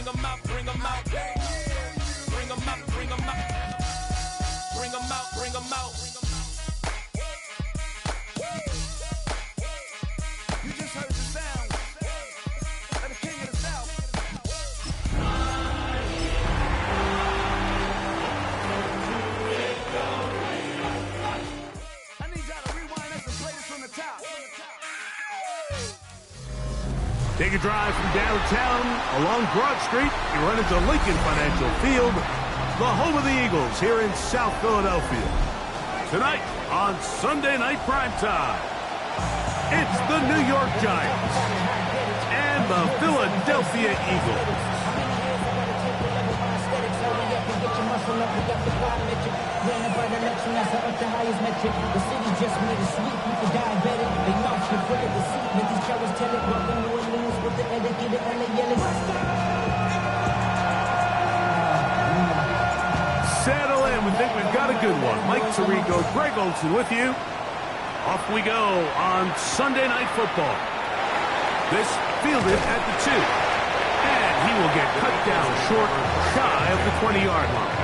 Bring 'em out, bring 'em out. Bring 'em out, bring 'em out. Bring 'em out, bring 'em out. You just heard the sound of the king of the South. I need y'all to rewind this and play this from the top. Take a drive from downtown along Broad Street. You run into Lincoln Financial Field, the home of the Eagles here in South Philadelphia. Tonight on Sunday Night Primetime, it's the New York Giants and the Philadelphia Eagles. Settle in. We think we've got a good one. Mike Tirico, Greg Olson with you. Off we go on Sunday Night Football. This fielded at the 2. And he will get cut down short, shy of the 20-yard line.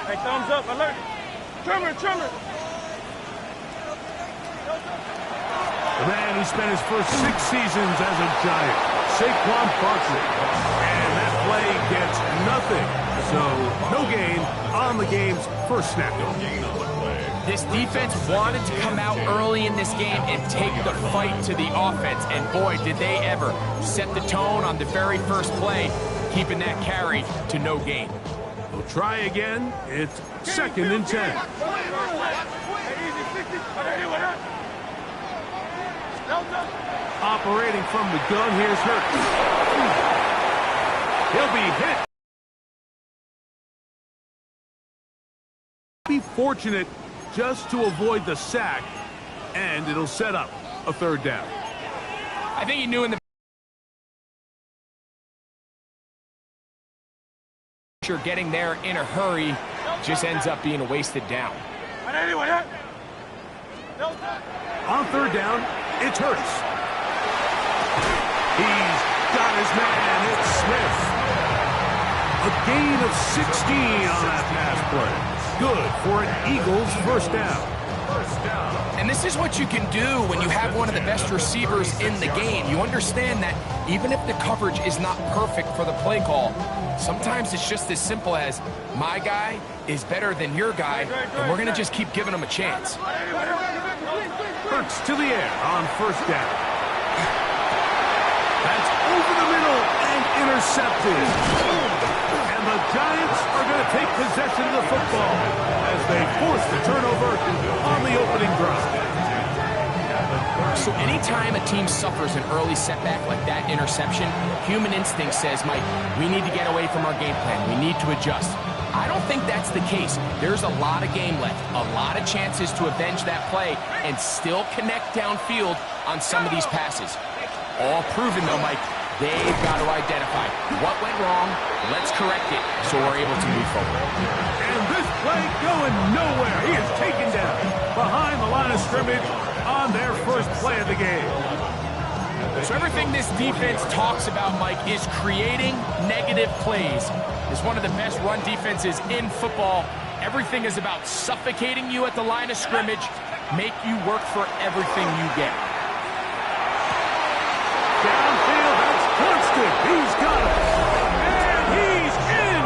Hey, thumbs up, alert. Trimmer. The man who spent his first 6 seasons as a Giant, Saquon Barkley. And that play gets nothing. So, no gain on the game's first snap. This defense wanted to come out early in this game and take the fight to the offense. And boy, did they ever set the tone on the very first play, keeping that carry to no gain. We'll try again. It's 2nd and 10. Operating from the gun, here's Hurts. He'll be hit. Be fortunate just to avoid the sack, and it'll set up a 3rd down. I think he knew in the getting there in a hurry just ends up being a wasted down. On 3rd down, it's Hurts. He's got his man. It's Smith. A gain of 16 on that pass play. Good for an Eagles first down. And this is what you can do when you have one of the best receivers in the game. You understand that even if the coverage is not perfect for the play call, sometimes it's just as simple as my guy is better than your guy, and we're going to just keep giving him a chance. Hurts to the air on 1st down. That's over the middle and intercepted. And the Giants are going to take possession of the football as they force the turnover on the opening drive. So anytime a team suffers an early setback like that interception, human instinct says, Mike, we need to get away from our game plan. We need to adjust. I don't think that's the case. There's a lot of game left, a lot of chances to avenge that play and still connect downfield on some of these passes. All proven, though, Mike, they've got to identify what went wrong, let's correct it so we're able to move forward. And this play going nowhere. He is taken down behind the line of scrimmage on their first play of the game. So everything this defense talks about, Mike, is creating negative plays. It's one of the best run defenses in football. Everything is about suffocating you at the line of scrimmage, make you work for everything you get. Downfield, that's Johnston. He's got it. And he's in.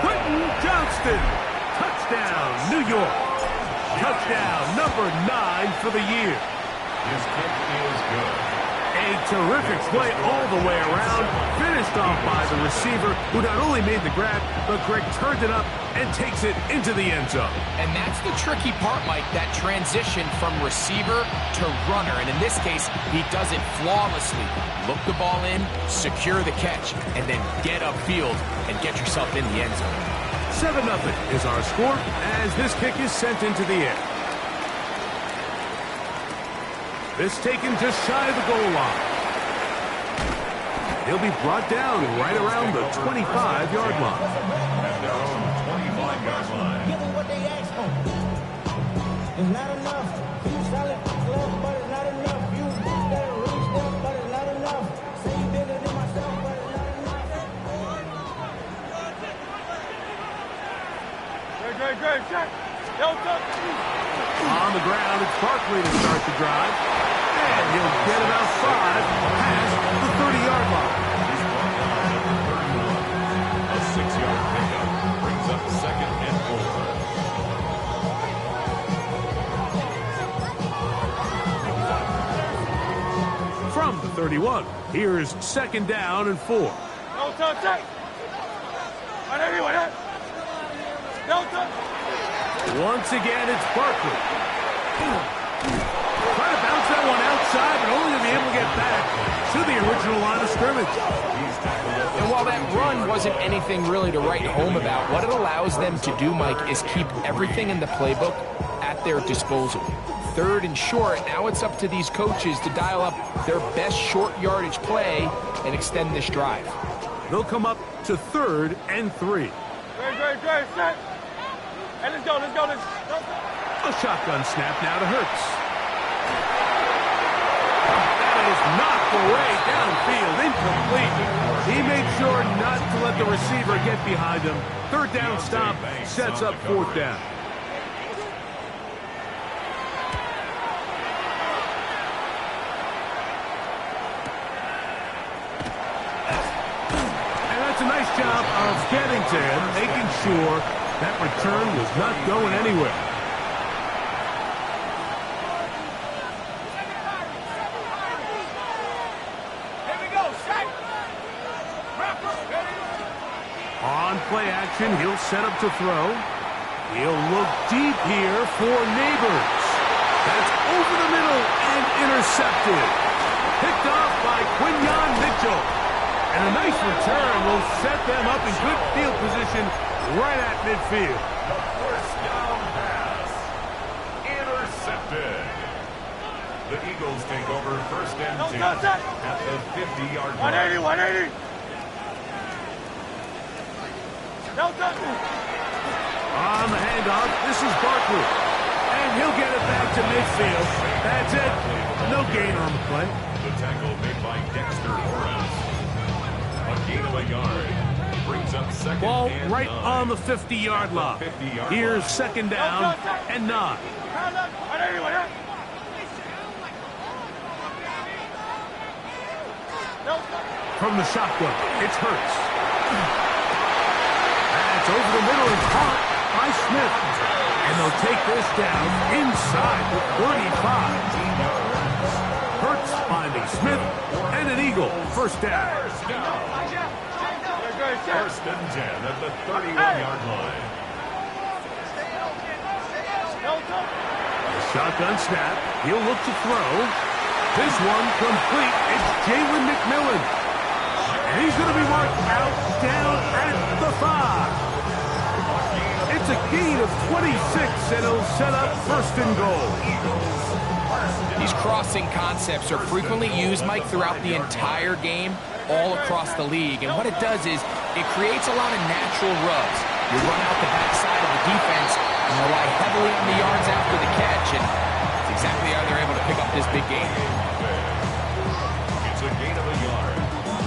Quentin Johnston. Touchdown, New York. Touchdown number 9 for the year. His kick is good. A terrific play all the way around. Finished off by the receiver, who not only made the grab, but Greg turned it up and takes it into the end zone. And that's the tricky part, Mike, that transition from receiver to runner. And in this case, he does it flawlessly. Look the ball in, secure the catch, and then get upfield and get yourself in the end zone. 7-0 is our score as this kick is sent into the air. This taken just shy of the goal line. He'll be brought down right around the 25-yard line. At their own 25-yard line. Give them what they asked for. It's not enough. You solid love, but it's not enough. You gotta reach them, but it's not enough. Say you bigger than myself, but it's not enough. Great, check. On the ground, it's Barkley to start the drive. And he'll get about 5 past the 30-yard line. He's brought down at the 31. A 6-yard pickup brings up 2nd and 4. From the 31, here's 2nd down and 4. No touch. No touch. Once again, it's Barkley. Trying to bounce that one outside, but only to be able to get back to the original line of scrimmage. And while that run wasn't anything really to write home about, what it allows them to do, Mike, is keep everything in the playbook at their disposal. 3rd and short, now it's up to these coaches to dial up their best short yardage play and extend this drive. They'll come up to 3rd and 3. Great, set. Hey, let's go. A shotgun snap now to Hurts. That is knocked away downfield, incomplete. He made sure not to let the receiver get behind him. 3rd down stop sets up 4th down. And that's a nice job of getting to him, making sure that return was not going anywhere. On play action, he'll set up to throw. He'll look deep here for Neighbors. That's over the middle and intercepted. Picked off by Quinyon Mitchell. And a nice return will set them up in good field position right at midfield. The 1st down pass. Intercepted. The Eagles take over 1st and 10 at the 50-yard line. 180. No touch. On the handoff, this is Barkley. And he'll get it back to midfield. That's it. No gain on the play. The tackle made by Dexter Horace. A gain of a yard. Brings up 2nd Ball and right 9. on the 50-yard line. Here's 2nd down and 9. From the shotgun, it's Hurts. That's over the middle and caught by Smith. And they'll take this down inside the 35. Hurts finding Smith and an Eagle. 1st down. 1st and 10 at the 31-yard line. A shotgun snap. He'll look to throw. This one complete. It's Jalen McMillan. And he's going to be marked out down at the 5. It's a gain of 26, and it'll set up 1st and goal. These crossing concepts are frequently used, Mike, throughout the entire game, all across the league. And what it does is it creates a lot of natural rubs. You run out the backside of the defense and rely heavily on the yards after the catch, and it's exactly how they're able to pick up this big game. It's a gain of a yard.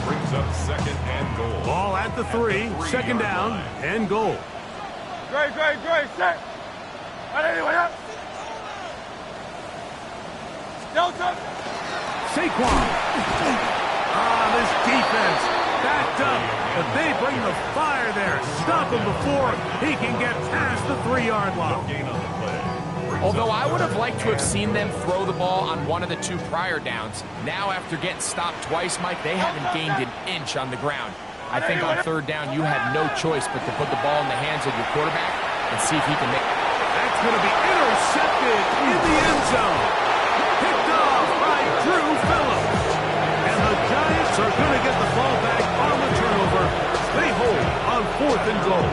Brings up 2nd and goal. Ball at the 3, 2nd down and goal. Great, set. No touch. Saquon. This defense backed up, but they bring the fire there. Stop him before he can get past the 3-yard line. Gain on the play. Although I would have liked to have seen them throw the ball on one of the 2 prior downs. Now, after getting stopped twice, Mike, they haven't gained an inch on the ground. I think on 3rd down, you had no choice but to put the ball in the hands of your quarterback and see if he can make it. That's going to be intercepted in the end zone. Picked off by Drew Phillips. And the Giants are going to get the ball back on the turnover. They hold on 4th and goal.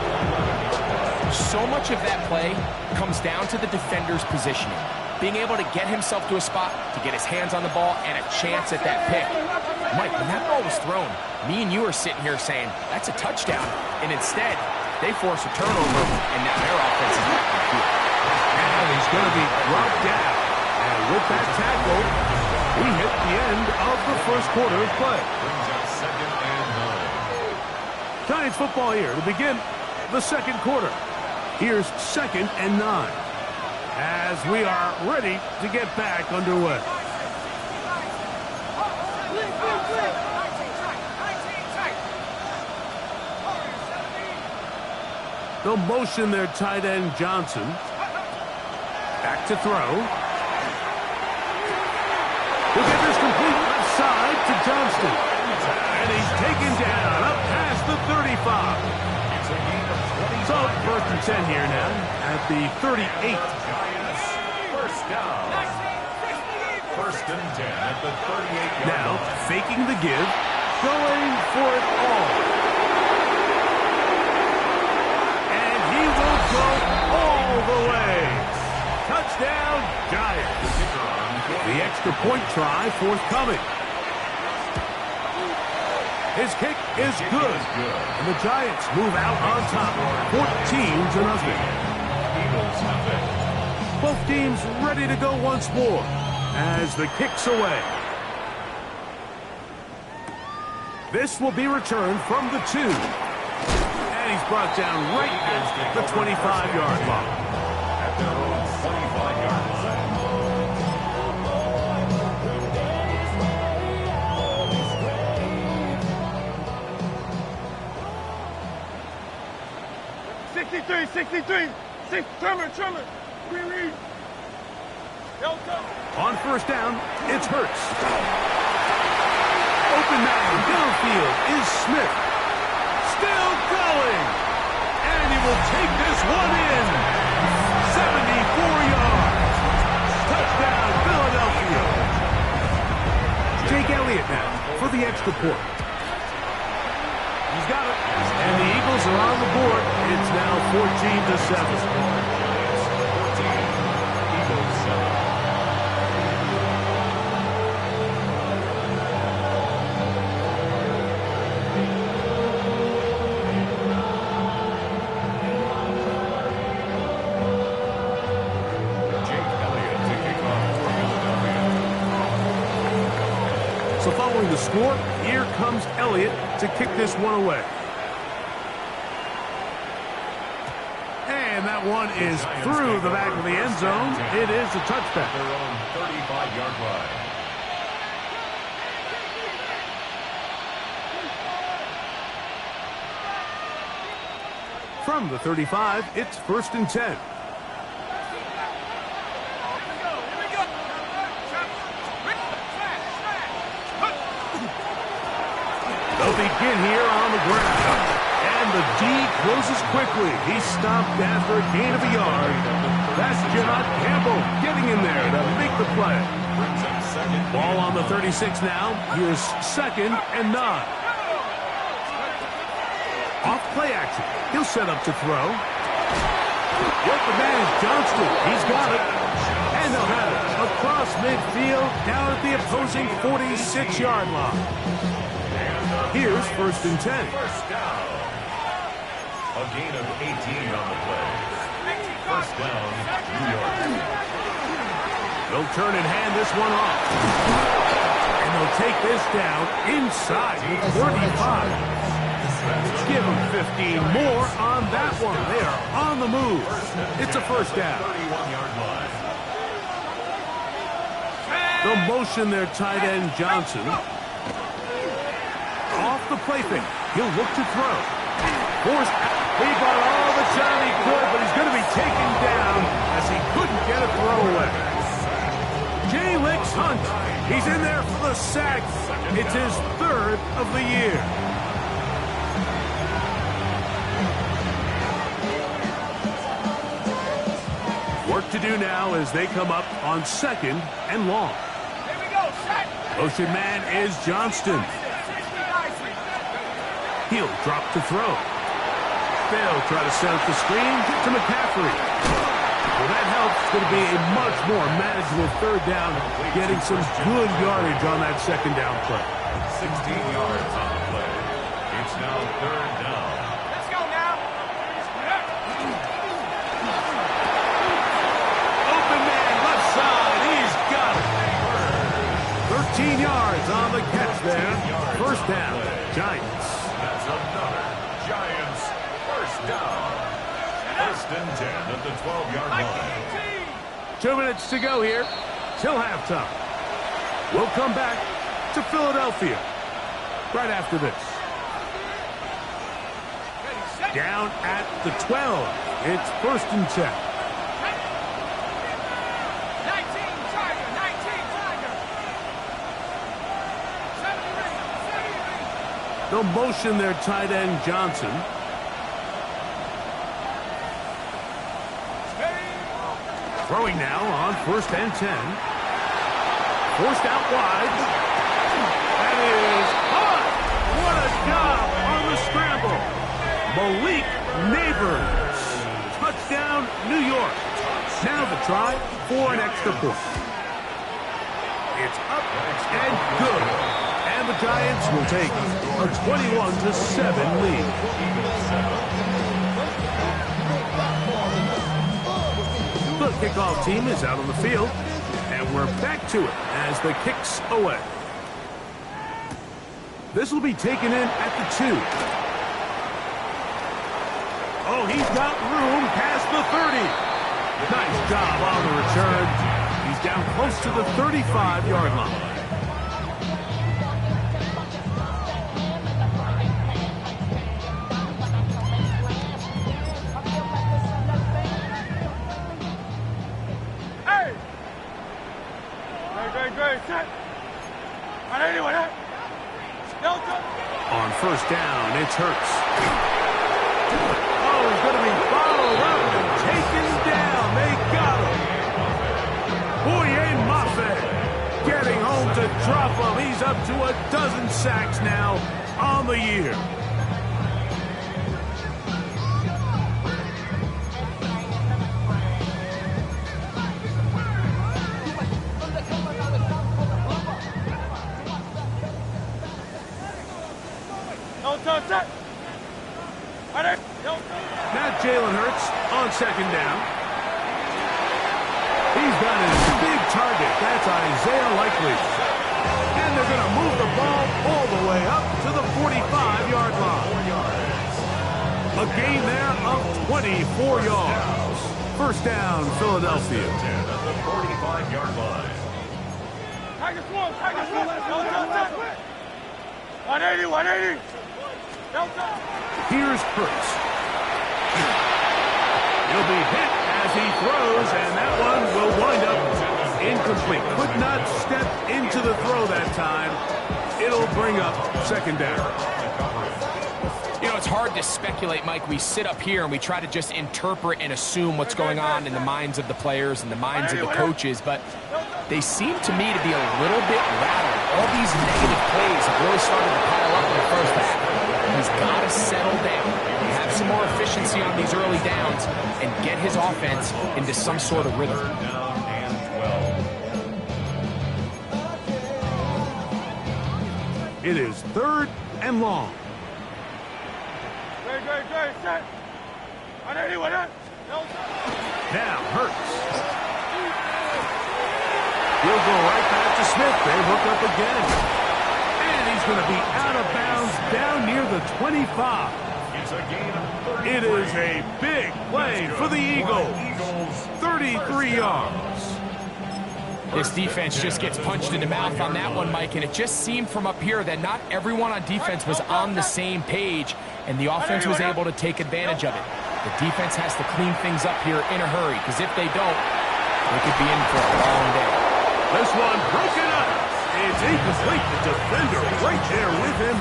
So much of that play comes down to the defender's positioning. being able to get himself to a spot, to get his hands on the ball, and a chance at that pick. Mike, when that ball was thrown, me and you are sitting here saying, that's a touchdown. And instead, they force a turnover, and now their offense is back on the field. And he's going to be brought down. And with that tackle, we hit the end of the first quarter of play. Brings up 2nd and 9. Giants football here to begin the second quarter. Here's 2nd and 9. As we are ready to get back underway. They'll motion their tight end Johnson. Back to throw. He'll get this complete left side to Johnston. And he's taken down up past the 35. So 1st and 10 here now at the 38. Giants, first down. 1st and 10 at the 38-yard Now line. faking the give, going for it all. And he will go all the way. Touchdown, Giants. The extra point try forthcoming. His kick is good. And the Giants move out on top, 14-0. Eagles have it. Both teams ready to go once more as the kick's away. This will be returned from the 2. And he's brought down right at the 25-yard line. At their own 25-yard line. 63. Trimmer. Read. On 1st down, it's Hurts. Open man downfield is Smith. Still going. And he will take this one in. 74 yards. Touchdown, Philadelphia. Jake Elliott now for the extra point. He's got it. And the Eagles are on the board. It's now 14-7. So following the score, here comes Elliott to kick this one away. And that one is through the back of the end zone. It is a touchback. Their own 35-yard line. From the 35, it's 1st and 10. They'll begin here on the ground. And the D closes quickly. He stopped after a gain of a yard. That's John Campbell getting in there to make the play. Ball on the 36 now. Here's 2nd and 9. Off play action. He'll set up to throw. The open man is Johnston. He's got it. And they'll have it across midfield down at the opposing 46-yard line. Here's 1st and 10. First down. A gain of 18 on the play. First down, New York. They'll turn and hand this one off. And they'll take this down inside the 35. Give them 15 more on that one. They are on the move. It's a first down. 31-yard line. They'll motion their tight end Johnson. Off the play fake. He'll look to throw. Forced. He got all the time he could, but he's going to be taken down as he couldn't get a throw away. Jay Licks Hunt. He's in there for the sack. It's his 3rd of the year. Work to do now as they come up on 2nd and long. Here we go, set. Motion man is Johnston. He'll drop to throw. They'll try to set up the screen to McCaffrey. Well, that helps. It's going to be a much more manageable third down, getting some good yardage on that second down play. 16 yards on the play. It's now third down. Let's go now. Open man, left side. He's got it. 13 yards on the catch there. First down, Giants. That's another Giants first down. First and 10 at the 12-yard line. 2 minutes to go here till halftime. We'll come back to Philadelphia right after this. Down at the 12. It's first and 10. 19 Tiger, 19 Tiger. 70 They'll motion their tight end Johnson. Throwing now on first and 10. Forced out wide. That is hot. What a job on the scramble. Malik Neighbors. Touchdown, New York. Now the try for an extra point. It's up and good. And the Giants will take a 21-7 lead. The kickoff team is out on the field, and we're back to it as the kick's away. This will be taken in at the 2. Oh, he's got room past the 30. Nice job on the return. He's down close to the 35-yard line. On first down, it's Hurts. Oh, he's going to be followed up and taken down. They got him. Boye Mafe getting home to drop him. He's up to a dozen sacks now on the year. Now Jalen Hurts on second down. He's got his big target. That's Isaiah Likely. And they're going to move the ball all the way up to the 45-yard line. A gain there of 24 yards. First down, Philadelphia. At the 45-yard line. Tigers one, Tigers one. 180, 180. Here's Hurts. He'll be hit as he throws, and that one will wind up incomplete. Could not step into the throw that time. It'll bring up second down. You know, it's hard to speculate, Mike. We sit up here and we try to just interpret and assume what's going on in the minds of the players and the minds of the coaches, but they seem to me to be a little bit rattled. All these negative plays have really started to pile up in the first half. He's got to settle down, have some more efficiency on these early downs, and get his offense into some sort of rhythm. Down and 12. It is third and long. Great, set. 180, 180. Now Hurts. He'll go right back to Smith. They hook up again. And he's going to be out of bounds down near the 25. It's a gain of 30. It is a big play for the Eagles. 33 yards. This defense just gets punched in the mouth on that one, Mike, and it just seemed from up here that not everyone on defense was on the same page, and the offense was able to take advantage of it. The defense has to clean things up here in a hurry, because if they don't, they could be in for a long day. This one broken up. It's incomplete. The defender right there with him.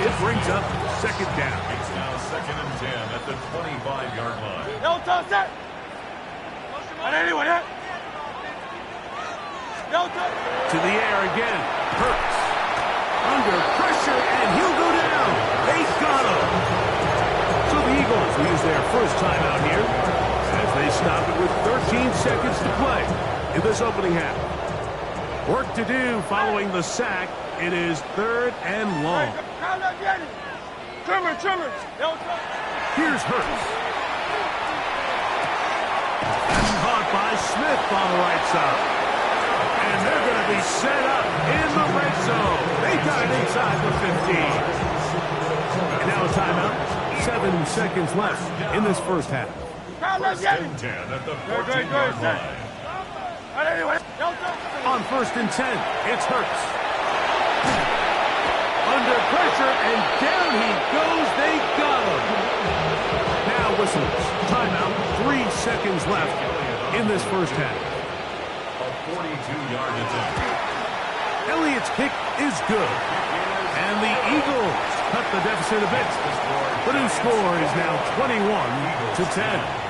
It brings up second down. It's now second and 10 at the 25-yard line. Set. 180, 180. To the air again. Hurts. Under pressure, and he'll go down. They got him. So the Eagles will use their first time out here as they stop it with 30 14 seconds to play in this opening half. Work to do following the sack. It is 3rd and long. Trimmer. Here's Hurts. That's caught by Smith on the right side. And they're going to be set up in the red zone. They got it inside the 15. And now a timeout. 7 seconds left in this first half. First and 10 at the 14-yard line. On 1st and 10, it's Hurts. Under pressure, and down he goes. They got him. Now whistles. Timeout. 3 seconds left in this first half. A 42-yard attempt. Elliott's kick is good. And the Eagles cut the deficit a bit. The new score is now 21-10.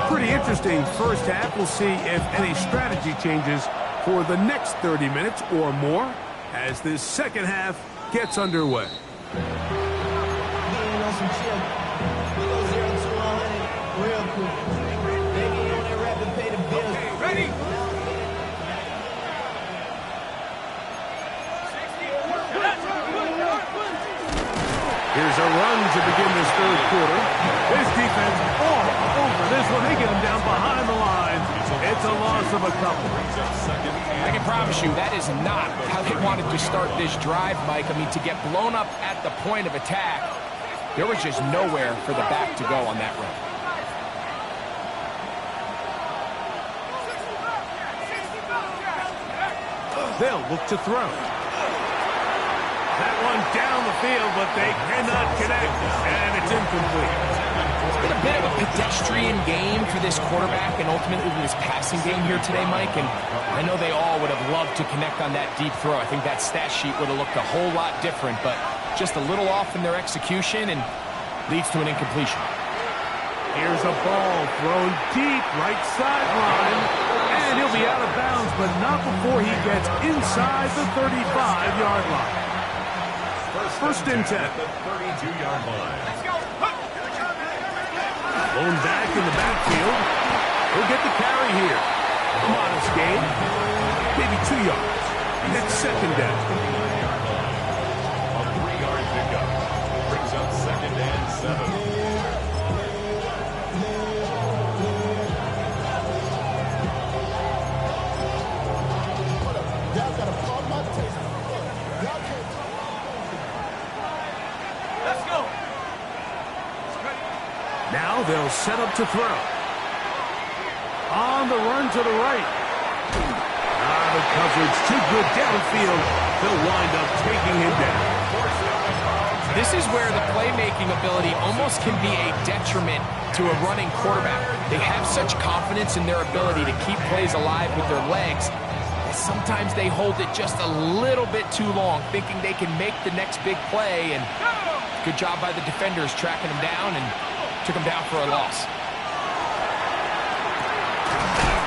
Pretty interesting first half. We'll see if any strategy changes for the next 30 minutes or more as this second half gets underway. Here's a run to begin this third quarter. This defense all over this one. They get him down behind the line. It's a loss of a couple. I can promise you that is not how they wanted to start this drive, Mike. I mean, to get blown up at the point of attack, there was just nowhere for the back to go on that run. They'll look to throw. That one down the field, but they cannot connect, and it's incomplete. It's been a bit of a pedestrian game for this quarterback and ultimately this passing game here today, Mike, and I know they all would have loved to connect on that deep throw. I think that stat sheet would have looked a whole lot different, but just a little off in their execution and leads to an incompletion. Here's a ball thrown deep right sideline, and he'll be out of bounds, but not before he gets inside the 35-yard line. First and 10. At the 32-yard line. Blown back in the backfield. He'll get the carry here. A modest gain. Maybe 2 yards. It's second down. A 3-yard pickup. Brings up 2nd and 7. Now they'll set up to throw. On the run to the right. The coverage too good downfield. They'll wind up taking him down. This is where the playmaking ability almost can be a detriment to a running quarterback. They have such confidence in their ability to keep plays alive with their legs. Sometimes they hold it just a little bit too long, thinking they can make the next big play, and good job by the defenders tracking him down and took him down for a loss.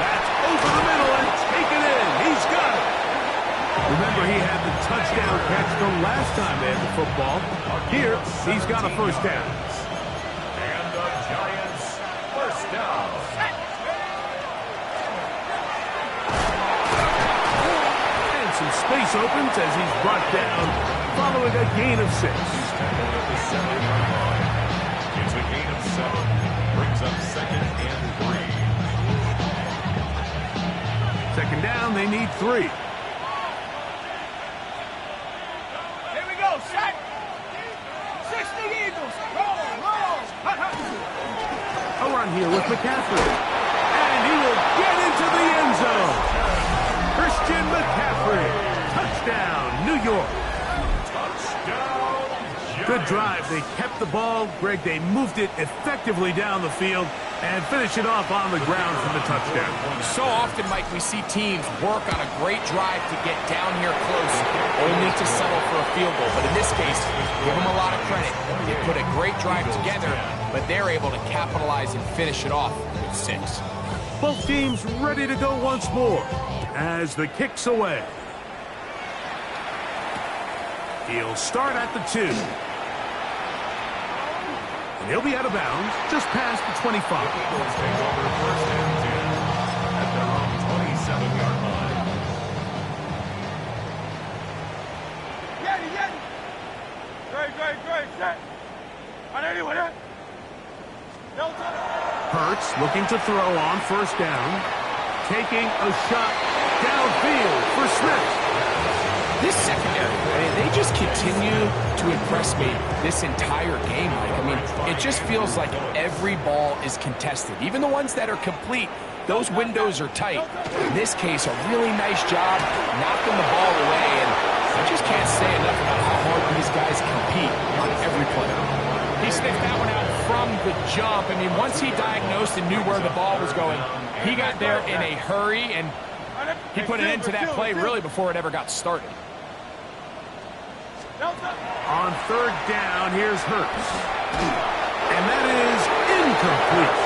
That's over the middle and taken in. He's got it. Remember, he had the touchdown catch from last time they had the football. Here, he's got a first down. And the Giants first down. And some space opens as he's brought down following a gain of 6. It's a gain of 7. Brings up 2nd and 3. Second down, they need 3. Here we go, set. 60 Eagles. Roll. A run here with McCaffrey. And he will get into the end zone. Christian McCaffrey. Touchdown, New York. Good drive. They kept the ball. Greg, they moved it effectively down the field and finish it off on the ground for the touchdown. So often, Mike, we see teams work on a great drive to get down here close, only to settle for a field goal. But in this case, give them a lot of credit. They put a great drive together, but they're able to capitalize and finish it off with 6. Both teams ready to go once more. as the kick's away. He'll start at the 2. And he'll be out of bounds just past the 25. Eagles take over first and 10 at their own 27-yard line. Great, set. Hurts looking to throw on first down. Taking a shot downfield for Smith. This secondary, they just continue to impress me this entire game, Mike. I mean, it just feels like every ball is contested. Even the ones that are complete, those windows are tight. In this case, a really nice job knocking the ball away, and I just can't say enough about how hard these guys compete on every play. He sniffed that one out from the jump. I mean, once he diagnosed and knew where the ball was going, he got there in a hurry, and he put an end to that play really before it ever got started. On third down, here's Hurts. And that is incomplete.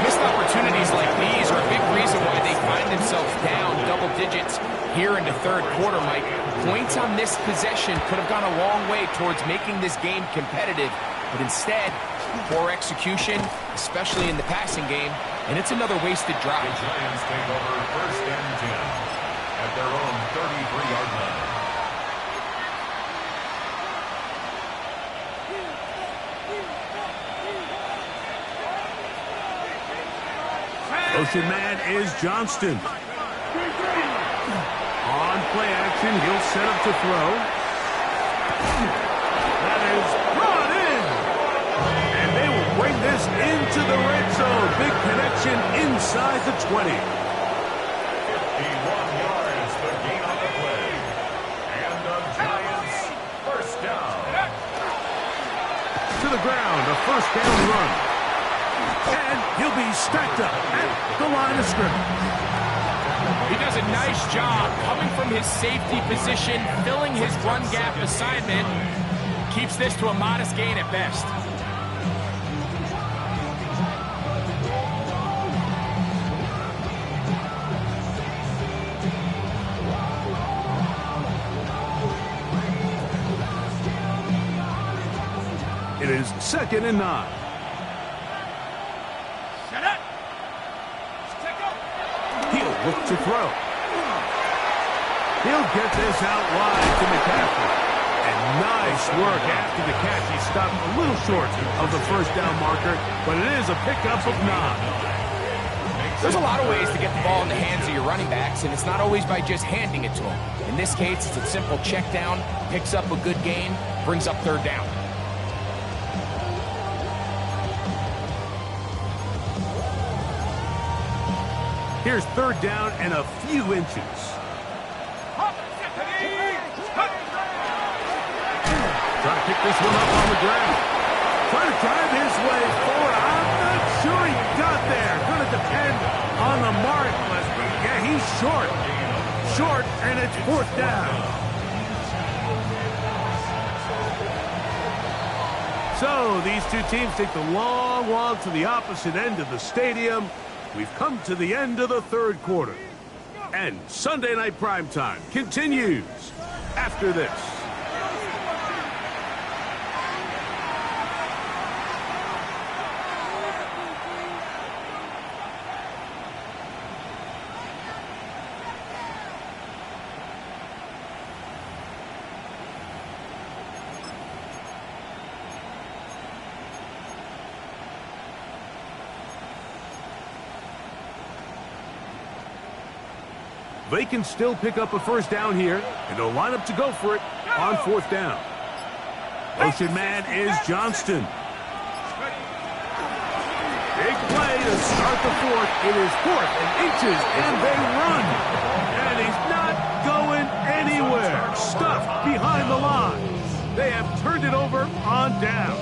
Missed opportunities like these are a big reason why they find themselves down double digits here in the third quarter, Mike. Points on this possession could have gone a long way towards making this game competitive, but instead, poor execution, especially in the passing game, and it's another wasted drive. The Giants take over first and 10 at their own 33-yard line. Motion man is Johnston. On play action, he'll set up to throw. That is brought in. And they will bring this into the red zone. Big connection inside the 20. 51 yards, the gain on the play. And the Giants first down. To the ground, a first down run. And he'll be stacked up at the line of scrimmage. He does a nice job coming from his safety position, filling his run gap assignment. Keeps this to a modest gain at best. It is 2nd and 9. He'll look to throw. He'll get this out wide to McCaffrey. And nice work after the catch. He stopped a little short of the first down marker, but it is a pickup of 9. There's a lot of ways to get the ball in the hands of your running backs, and it's not always by just handing it to them. In this case, it's a simple check down, picks up a good gain, brings up third down. Here's third down and a few inches. Trying to pick this one up on the ground. Trying to drive his way forward. I'm not sure he got there. Going to depend on the mark, but yeah, he's short. Short, and it's fourth down. So these two teams take the long walk to the opposite end of the stadium. We've come to the end of the third quarter. And Sunday Night Primetime continues after this. They can still pick up a first down here, and they'll line up to go for it on fourth down. Motion man is Johnston. Big play to start the fourth. It is 4th and inches, and they run. And he's not going anywhere. Stuffed behind the line. They have turned it over on down.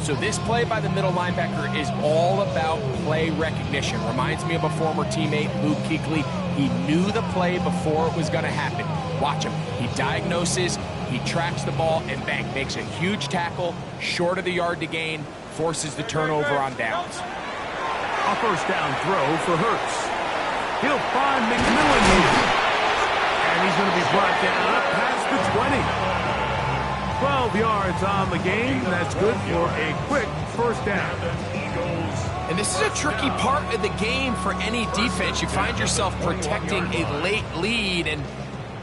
So this play by the middle linebacker is all about play recognition. Reminds me of a former teammate, Luke Kuechly. He knew the play before it was going to happen. Watch him. He diagnoses, he tracks the ball, and bang, makes a huge tackle, short of the yard to gain, forces the turnover on downs. A first down throw for Hurts. He'll find McMillan here. And he's going to be brought down up past the 20. 12 yards on the game. That's good for a quick first down. And this is a tricky part of the game for any defense. You find yourself protecting a late lead, and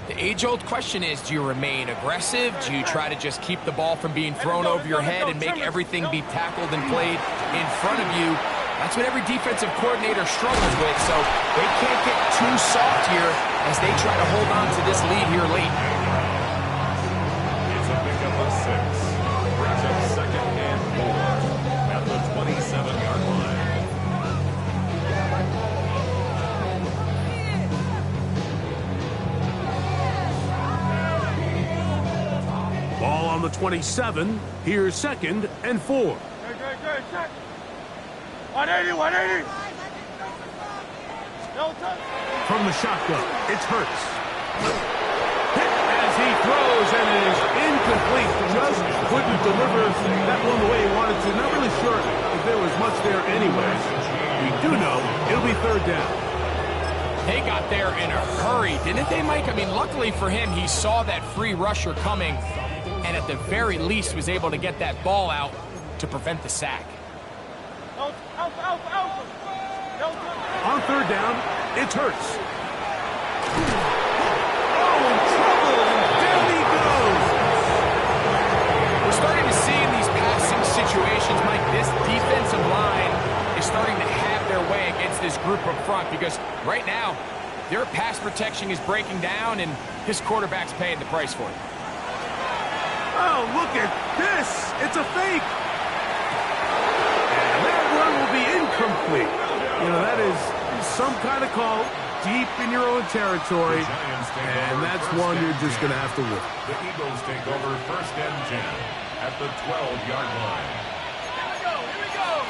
the age-old question is, do you remain aggressive? Do you try to just keep the ball from being thrown over your head and make everything be tackled and played in front of you? That's what every defensive coordinator struggles with, so they can't get too soft here as they try to hold on to this lead here late. It's a pickup of 6. Brings up 2nd and 4 at the 27-yard line. Ball on the 27. Here's 2nd and 4. Good, check. 180, 180. From the shotgun, it's Hurts. Hit as he throws, and it is incomplete. Just couldn't deliver that one the way he wanted to. Not really sure if there was much there anyways. We do know it'll be 3rd down. They got there in a hurry, didn't they, Mike? I mean, luckily for him, he saw that free rusher coming, and at the very least was able to get that ball out to prevent the sack. On 3rd down, it's Hurts. Oh, in trouble, and down he goes. We're starting to see in these passing situations, Mike, this defensive line is starting to have their way against this group up front, because right now, their pass protection is breaking down, and his quarterback's paying the price for it. Oh, look at this. It's a fake. And that one will be incomplete. You know, that is some kind of call deep in your own territory, and that's one you're just going to have to win. The Eagles take over 1st and 10 at the 12-yard line. Here we go.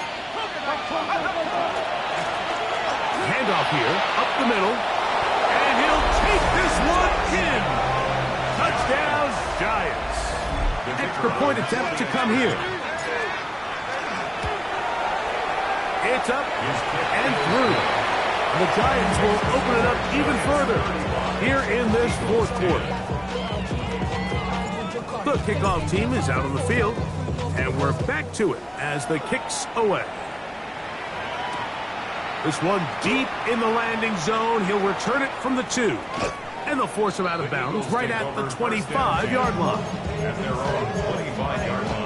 Handoff here, up the middle, and he'll take this one in. Touchdown, Giants. Extra point attempt to come here. It's up and through. The Giants will open it up even further here in this 4th quarter. The kickoff team is out on the field, and we're back to it as the kick's away. This one deep in the landing zone. He'll return it from the 2. And they'll force him out of bounds right at the 25-yard line. At their own 25-yard line.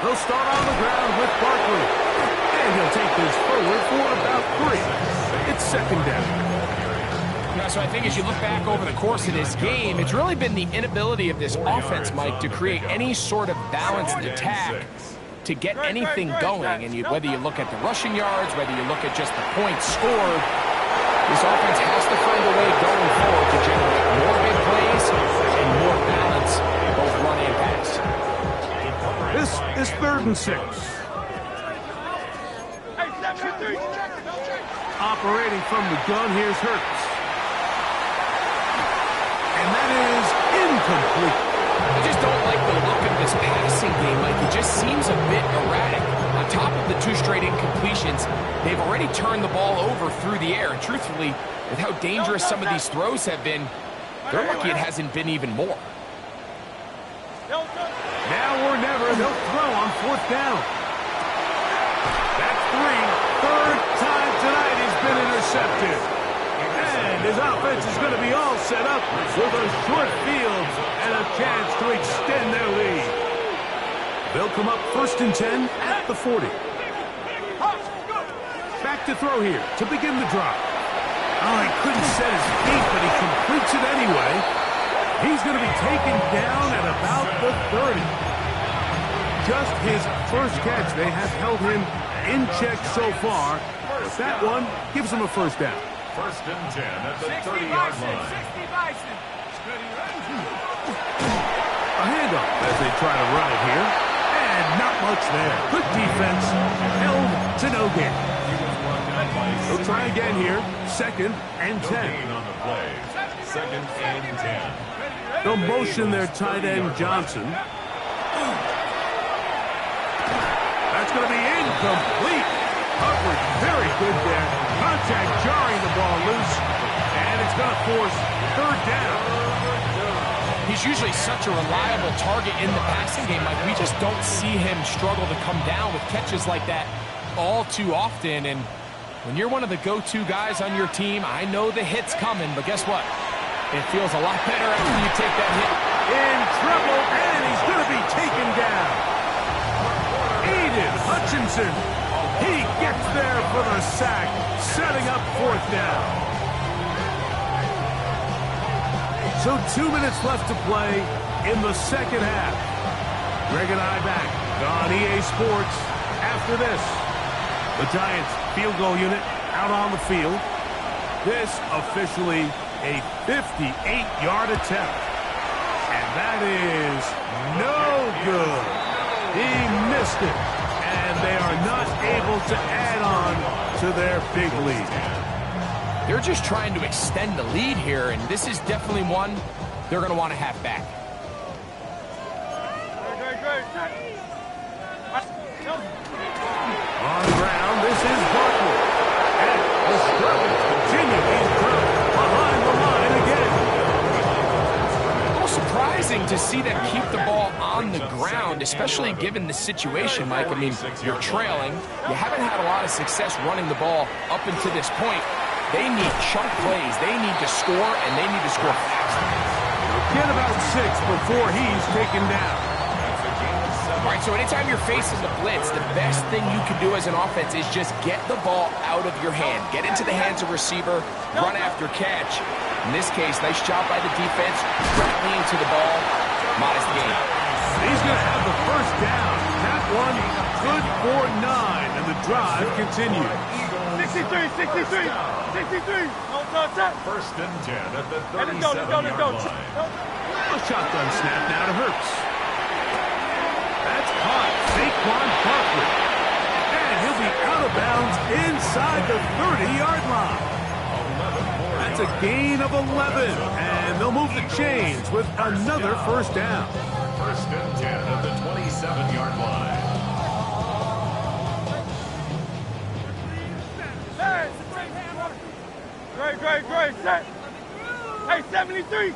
They'll start on the ground with Barkley. And he'll take this forward for about 3. It's 2nd down. So I think as you look back over the course of this game, it's really been the inability of this offense, Mike, to create any sort of balanced attack to get anything going. And whether you look at the rushing yards, whether you look at just the points scored, this offense has to find a way going forward to generate more big plays and more balance in both run and pass. This is 3rd and 6. Operating from the gun, here's Hurts. And that is incomplete. I just don't like the look of this passing game, Mike. It just seems a bit erratic. On top of the 2 straight incompletions, they've already turned the ball over through the air. And truthfully, with how dangerous some of these throws have been, they're lucky it hasn't been even more. Now or never, they'll throw on 4th down. That's 3. 3rd time tonight he's been intercepted. And his offense is going to be all set up with a short field and a chance to extend their lead. They'll come up 1st and 10 at the 40. Back to throw here to begin the drive. Oh, he couldn't set his feet, but he completes it anyway. He's going to be taken down at about the 30. Just his first catch. They have held him in check so far, but that one gives him a 1st down. 1st and 10 at the 30-yard line. A handoff as they try to run it here. And not much there. Good defense. Held to no gain. They'll try again here. 2nd and 10. On the play. 2nd and 10. They'll motion their tight end, Johnson. That's going to be incomplete. Coverage very good there. Contact jarring the ball loose. And it's going to force third down. He's usually such a reliable target in the passing game. Like, we just don't see him struggle to come down with catches like that all too often. And when you're one of the go-to guys on your team, I know the hit's coming, but guess what? It feels a lot better after you take that hit. In trouble, and he's going to be taken down. Aiden Hutchinson. He gets there for the sack, setting up fourth down. So 2 minutes left to play in the second half. Greg and I back on EA Sports after this. The Giants field goal unit out on the field. This officially a 58-yard attempt. And that is no good. He missed it. And they are not able to add on to their big lead. They're just trying to extend the lead here, and this is definitely one they're going to want to have back. On the ground, this is Barkley. And the struggles continue. He's behind the line again. A little surprising to see them keep the ball on the ground, especially given the situation, Mike. I mean, you're trailing. You haven't had a lot of success running the ball up until this point. They need chunk plays. They need to score, and they need to score fast. Get about 6 before he's taken down. All right, so anytime you're facing the blitz, the best thing you can do as an offense is just get the ball out of your hand. Get into the hands of receiver, run after catch. In this case, nice job by the defense, rallying to the ball. Modest gain. He's going to have the first down. That one good for 9, and the drive continues. 63. First and 10 at the 37-yard line. A shotgun snap now to Hurts. That's caught. Saquon Barkley. And he'll be out of bounds inside the 30-yard line. That's a gain of 11. And they'll move the chains with another first down. First and 10 at the 27-yard line. Great, set. Hey, 73.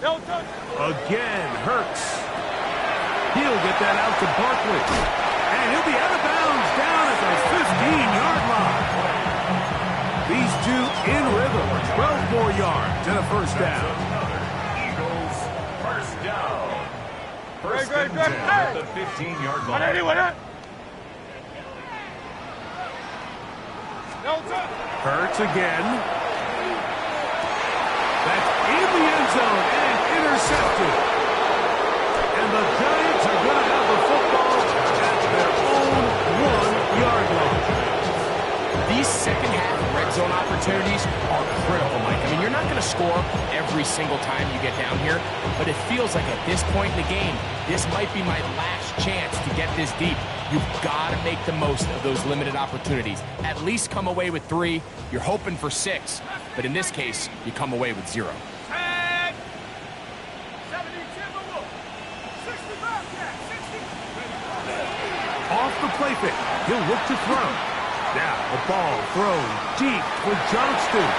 Don't touch. Again, Hurts. He'll get that out to Barkley. And he'll be out of bounds down at the 15-yard line. These two in rhythm. 12 more yards and a first down. Eagles, first down. First and 10 at the 15-yard line. 180. Don't touch. Hurts again. That's in the end zone and intercepted. And the Giants are going to have the football at their own 1-yard line. These second half red zone opportunities are critical, Mike. I mean, you're not going to score every single time you get down here, but it feels like at this point in the game, this might be my last chance to get this deep. You've got to make the most of those limited opportunities. At least come away with 3. You're hoping for 6, but in this case, you come away with 0. Off the play fake. He'll look to throw. Now the ball thrown deep for Johnston.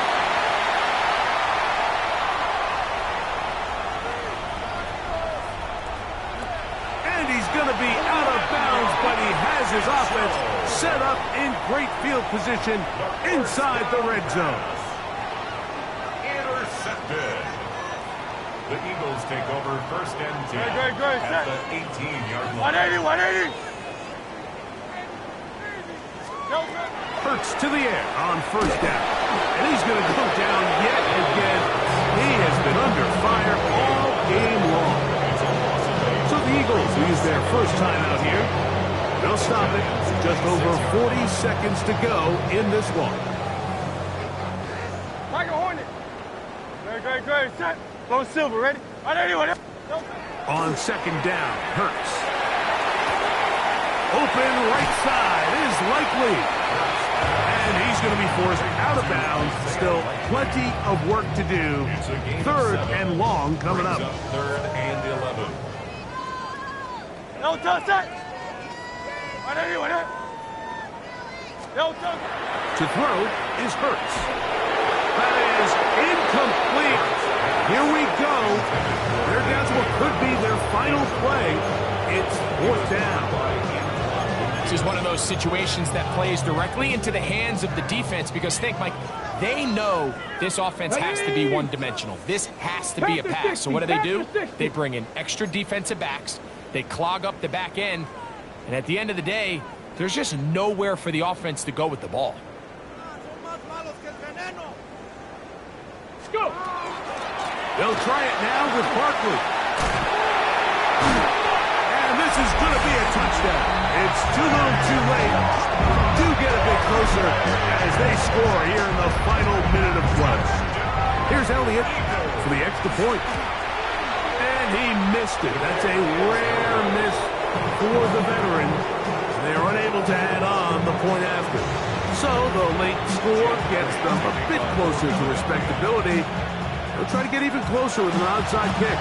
And he's going to be out of bounds, but he has his offense set up in great field position inside the red zone. Intercepted. The Eagles take over first and 10 Great, at the 18-yard line. 180. Hurts to the air on first down. And he's going to go down yet again. He has been under fire all game long. So the Eagles use their first time out here. They'll stop it. Just over 40 seconds to go in this one. Tiger Hornet. Great, set. Low silver, ready? 180. On second down, Hurts. Open right side is likely. And he's going to be forced out of bounds. Still plenty of work to do. Third and long coming up. Third and 11. No, touch that. Right there. No, touch. To throw is Hurts. That is incomplete. Here we go. They're down to what could be their final play. It's fourth down. This is one of those situations that plays directly into the hands of the defense because think, Mike, they know this offense has to be one-dimensional. This has to be a pass. So what do? They bring in extra defensive backs. They clog up the back end. And at the end of the day, there's just nowhere for the offense to go with the ball. Let's go. They'll try it now with Barkley. And this is going to be a touchdown. It's too little too late. Do get a bit closer as they score here in the final minute of play. Here's Elliott for the extra point. And he missed it. That's a rare miss for the veteran. They're unable to add on the point after. So the late score gets them a bit closer to respectability. They'll try to get even closer with an onside kick.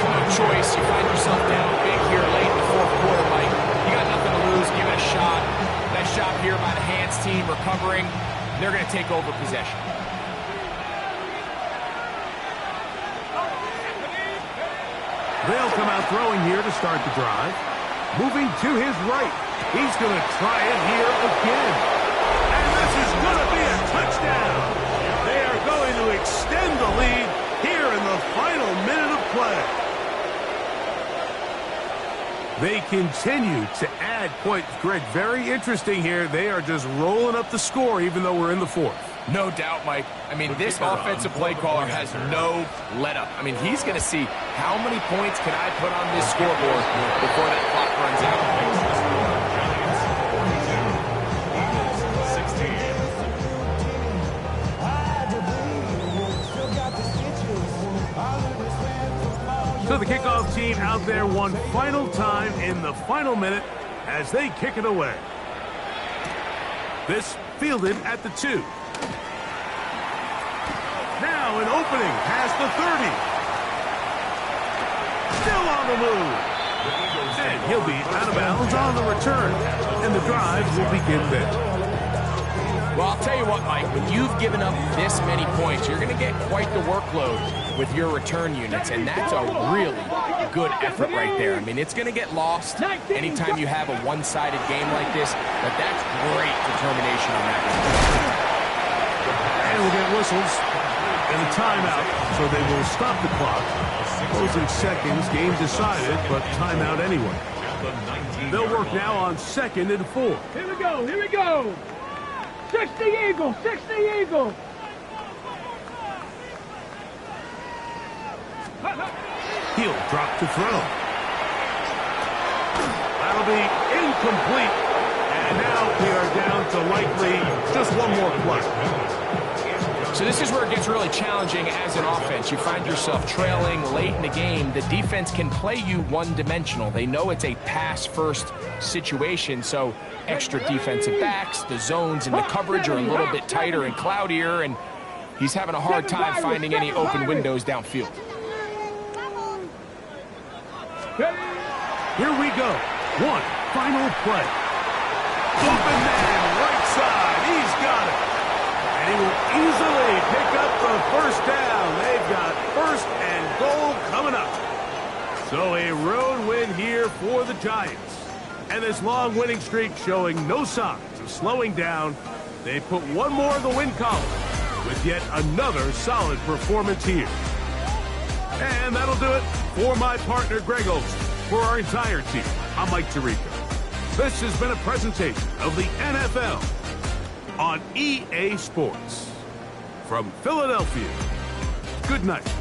No choice. You find yourself down big here late in the fourth quarter, Mike. You got nothing to lose. Give it a shot. Nice job here by the hands team recovering. They're going to take over possession. They'll come out throwing here to start the drive. Moving to his right. He's going to try it here again. And this is going to be a touchdown. They are going to extend the lead here in the final minute of play. They continue to add points. Greg, very interesting here. They are just rolling up the score even though we're in the fourth. No doubt, Mike. I mean, this offensive play caller has no let-up. I mean, he's going to see how many points can I put on this scoreboard before that clock runs out. So the kickoff team out there one final time in the final minute as they kick it away. This fielded at the 2. Now an opening past the 30. Still on the move. And he'll be out of bounds on the return. And the drive will begin there. Well, I'll tell you what, Mike, when you've given up this many points, you're going to get quite the workload with your return units, and that's a really good effort right there. I mean, it's going to get lost anytime you have a one-sided game like this, but that's great determination on that one. And we'll get whistles and a timeout, so they will stop the clock. Closing seconds, game decided, but timeout anyway. They'll work now on 2nd and 4. Here we go. 60 Eagles. He'll drop to throw. That'll be incomplete. And now we are down to likely just one more play. So this is where it gets really challenging as an offense. You find yourself trailing late in the game. The defense can play you one-dimensional. They know it's a pass-first situation, so extra defensive backs, the zones and the coverage are a little bit tighter and cloudier, and he's having a hard time finding any open windows downfield. Here we go. One final play. Open man, right side. He's got it. And he will easily pick up the first down. They've got 1st and goal coming up. So a road win here for the Giants. And this long winning streak showing no signs of slowing down. They put one more in the win column with yet another solid performance here. And that'll do it for my partner, Greg Olson. For our entire team, I'm Mike Tirico. This has been a presentation of the NFL on EA Sports. From Philadelphia, good night.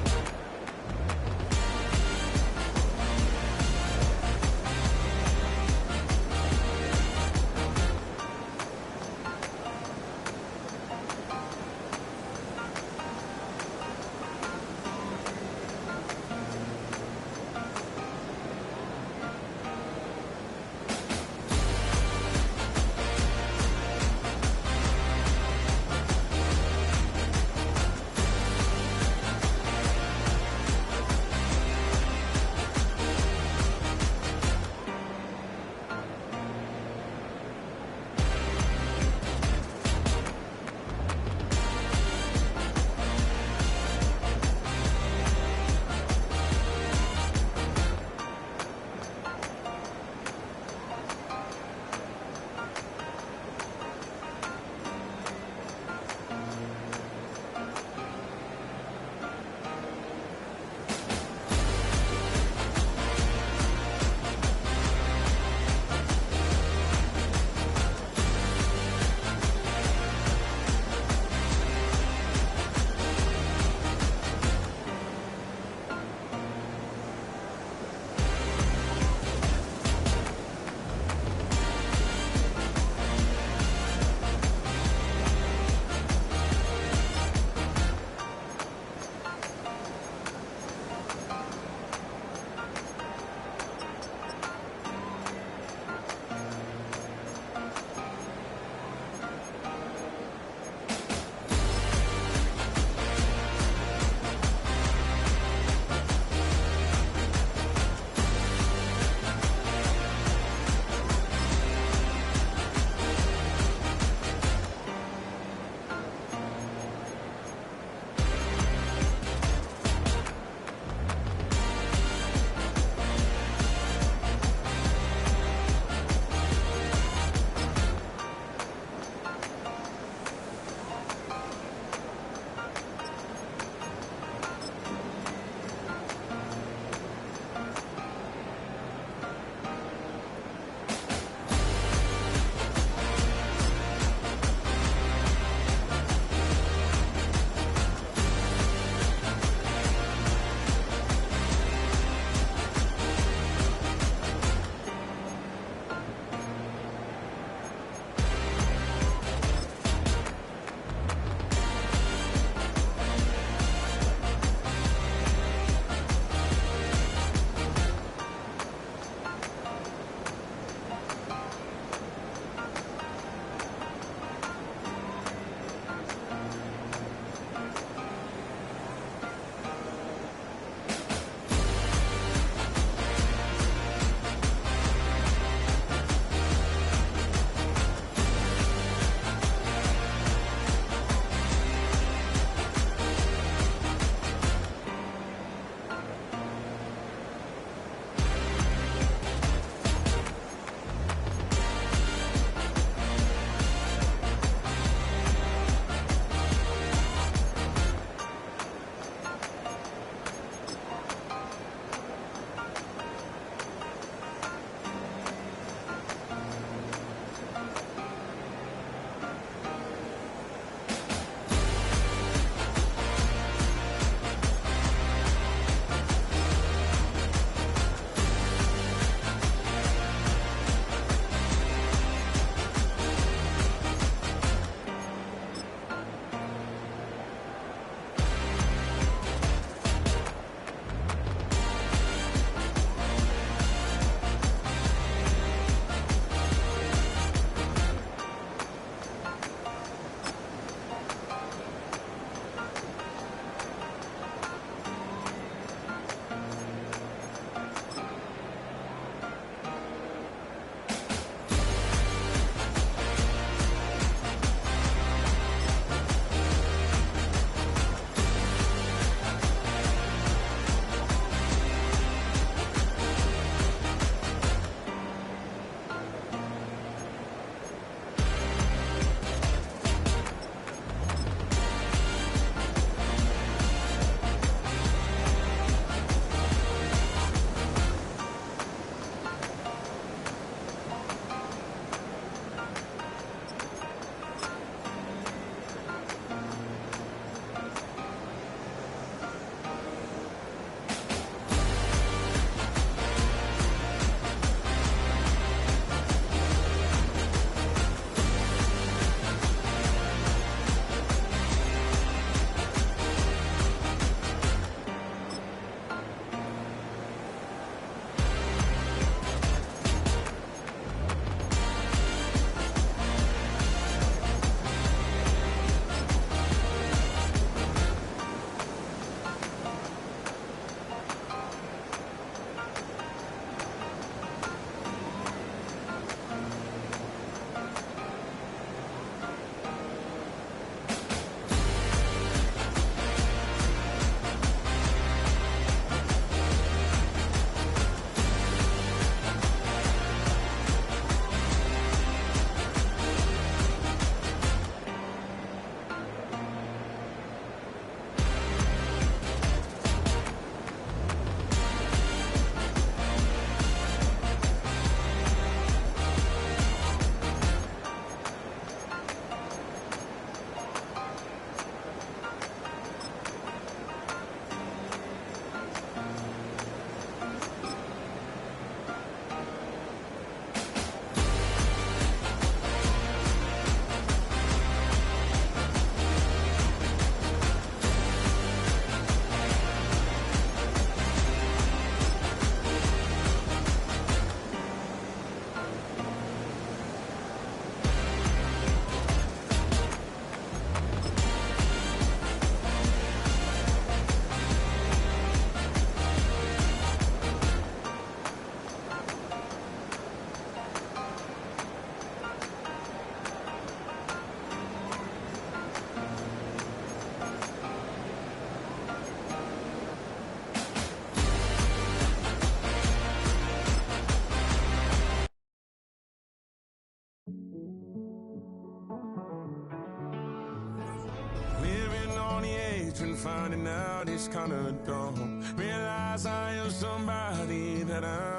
finding out it's kinda dumb. Realize I am somebody that I